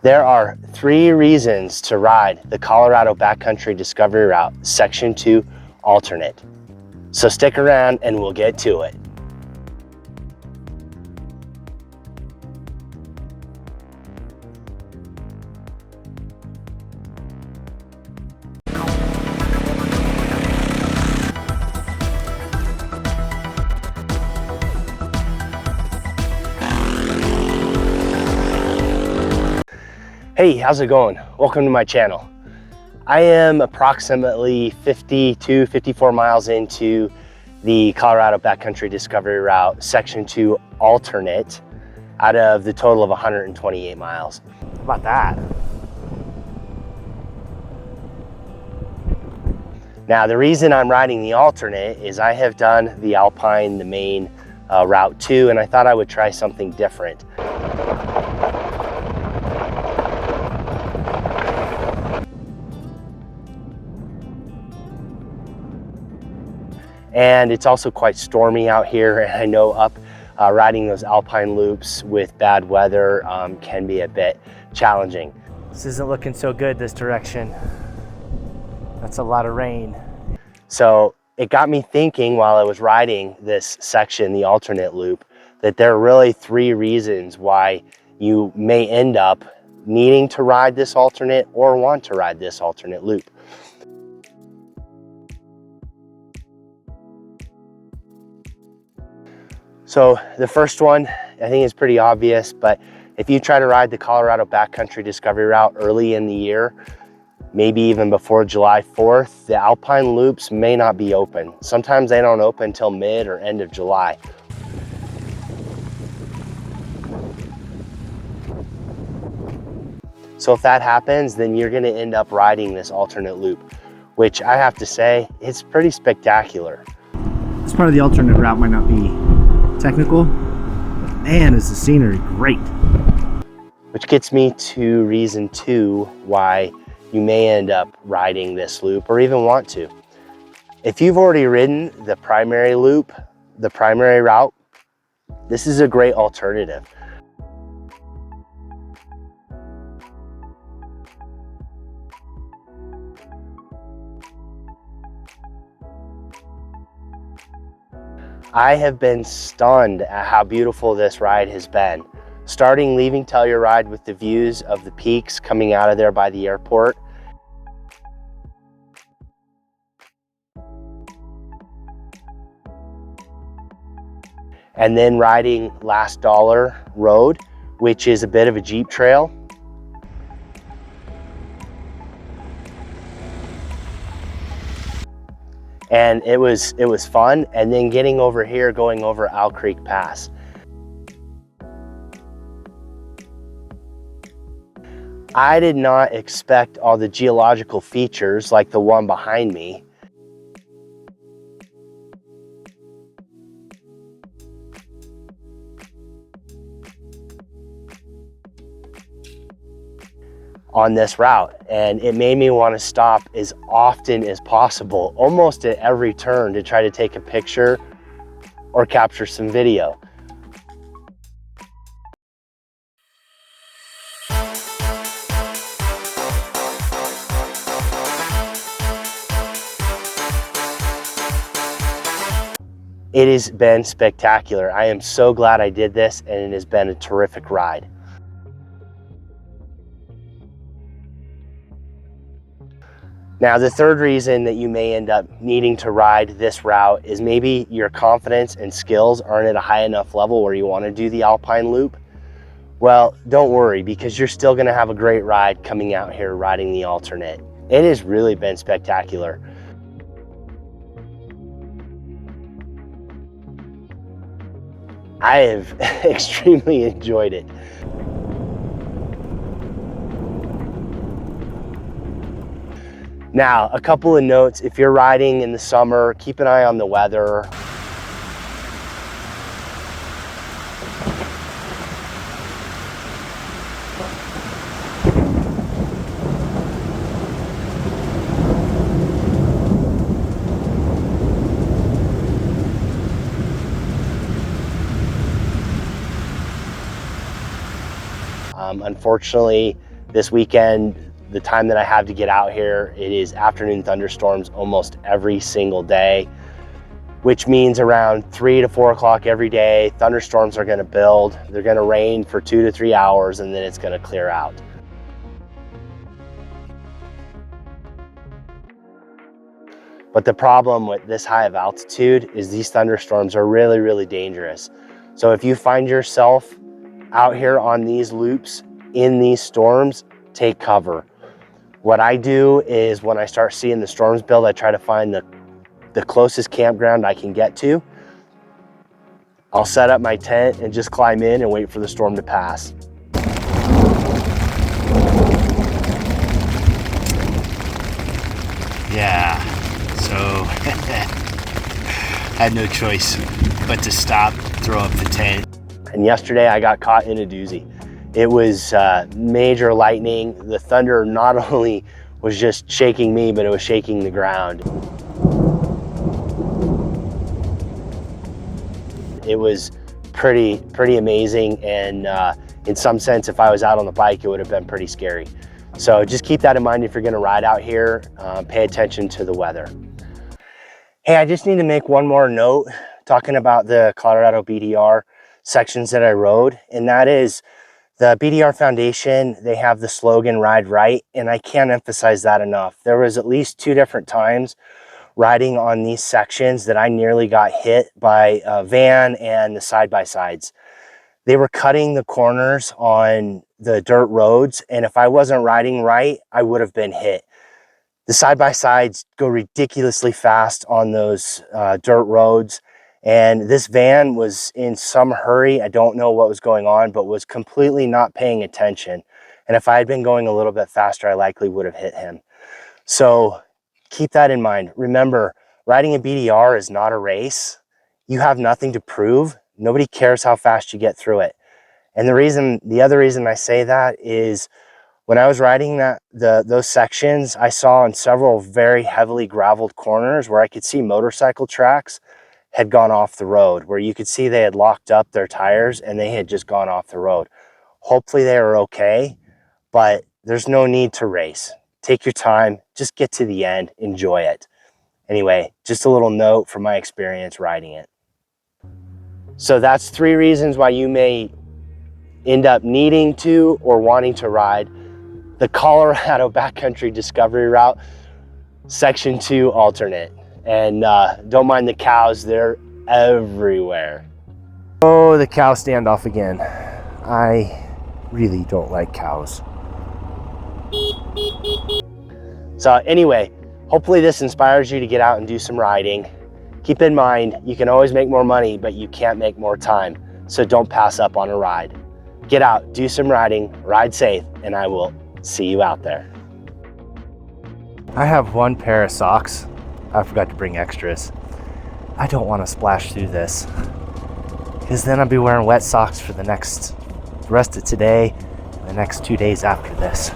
There are 3 reasons to ride the Colorado Backcountry Discovery Route Section 2 alternate. So stick around and we'll get to it. Hey, how's it going? Welcome to my channel. I am approximately 54 miles into the Colorado Backcountry Discovery Route Section 2 alternate out of the total of 128 miles. How about that? Now, the reason I'm riding the alternate is I have done the Alpine, the main Route 2, and I thought I would try something different. And it's also quite stormy out here, and I know riding those alpine loops with bad weather can be a bit challenging. This isn't looking so good this direction. That's a lot of rain. So it got me thinking while I was riding this section, the alternate loop, that there are really 3 reasons why you may end up needing to ride this alternate or want to ride this alternate loop. So the first one, I think is pretty obvious, but if you try to ride the Colorado Backcountry Discovery Route early in the year, maybe even before July 4th, the alpine loops may not be open. Sometimes they don't open until mid or end of July. So if that happens, then you're gonna end up riding this alternate loop, which I have to say, it's pretty spectacular. This part of the alternate route might not be technical, but man, is the scenery great. Which gets me to reason 2 why you may end up riding this loop or even want to. If you've already ridden the primary loop, the primary route, this is a great alternative. I have been stunned at how beautiful this ride has been. Starting leaving Telluride with the views of the peaks coming out of there by the airport. And then riding Last Dollar Road, which is a bit of a Jeep trail. And it was fun, and then getting over here, going over Owl Creek Pass. I did not expect all the geological features like the one behind me. On this route, and it made me want to stop as often as possible, almost at every turn, to try to take a picture or capture some video. It has been spectacular. I am so glad I did this, and it has been a terrific ride. Now, the third reason that you may end up needing to ride this route is maybe your confidence and skills aren't at a high enough level where you want to do the alpine loop. Well, don't worry, because you're still going to have a great ride coming out here riding the alternate. It has really been spectacular. I have extremely enjoyed it. Now, a couple of notes. If you're riding in the summer, keep an eye on the weather. Unfortunately, This weekend, the time that I have to get out here, it is afternoon thunderstorms almost every single day, which means around 3 to 4 o'clock every day, thunderstorms are gonna build. They're gonna rain for 2 to 3 hours and then it's gonna clear out. But the problem with this high of altitude is these thunderstorms are really, really dangerous. So if you find yourself out here on these loops in these storms, take cover. What I do is when I start seeing the storms build, I try to find the closest campground I can get to. I'll set up my tent and just climb in and wait for the storm to pass. Yeah, so had no choice but to stop, throw up the tent. And yesterday I got caught in a doozy. It was major lightning. The thunder not only was just shaking me, but it was shaking the ground. It was pretty amazing, and in some sense, if I was out on the bike, it would have been pretty scary. So just keep that in mind if you're gonna ride out here. Pay attention to the weather. Hey, I just need to make one more note talking about the Colorado BDR sections that I rode, and that is the BDR Foundation. They have the slogan "Ride Right," and I can't emphasize that enough. There was at least 2 different times riding on these sections that I nearly got hit by a van and the side-by-sides. They were cutting the corners on the dirt roads, and if I wasn't riding right, I would have been hit. The side-by-sides go ridiculously fast on those dirt roads, and this van was in some hurry. I don't know what was going on, but was completely not paying attention. And if I had been going a little bit faster, I likely would have hit him. So keep that in mind. Remember, riding a BDR is not a race. You have nothing to prove. Nobody cares how fast you get through it. And the other reason I say that is when I was riding those sections, I saw on several very heavily graveled corners where I could see motorcycle tracks had gone off the road, where you could see they had locked up their tires and they had just gone off the road. Hopefully they were okay, but there's no need to race. Take your time, just get to the end, enjoy it. Anyway, just a little note from my experience riding it. So that's 3 reasons why you may end up needing to or wanting to ride the Colorado Backcountry Discovery Route, Section 2 alternate. And don't mind the cows, they're everywhere. Oh, the cow standoff again. I really don't like cows. So anyway, hopefully this inspires you to get out and do some riding. Keep in mind, you can always make more money, but you can't make more time. So don't pass up on a ride. Get out, do some riding, ride safe, and I will see you out there. I have 1 pair of socks. I forgot to bring extras. I don't want to splash through this, because then I'll be wearing wet socks for the rest of today and the next 2 days after this.